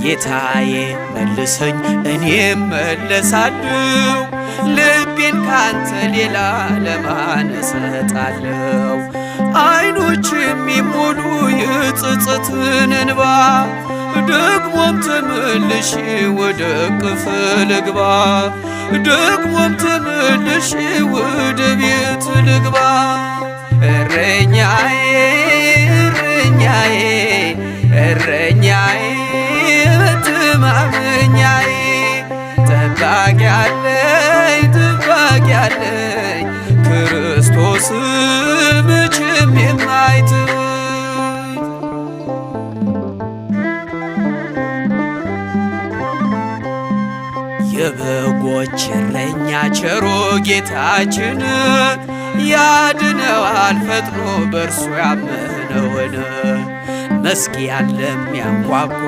ጌታዬ መልሰኝ እኔም መለሳለሁ ልቤን ካንተ ሌላ ለማን እሰጣለሁ? አይኖች የሚሞሉ የጸጸትን እንባ ደግሞም ተመልሼ ወደ እቅፍ ልግባ ደግሞም ተመልሼ ወደ ቤት ልግባ። እረኛዬ እረኛዬ እረኛዬ መተማመኛዬ ጠባቂ አለኝ ጠባቂ አለኝ ክርስቶስ መቼም የማይተወኝ። የበጎች እረኛ ቸሮ ጌታችን ያድነዋል ፈጥኖ በእርሱ ያመነውን መዝጊያን ለሚያንኳኳ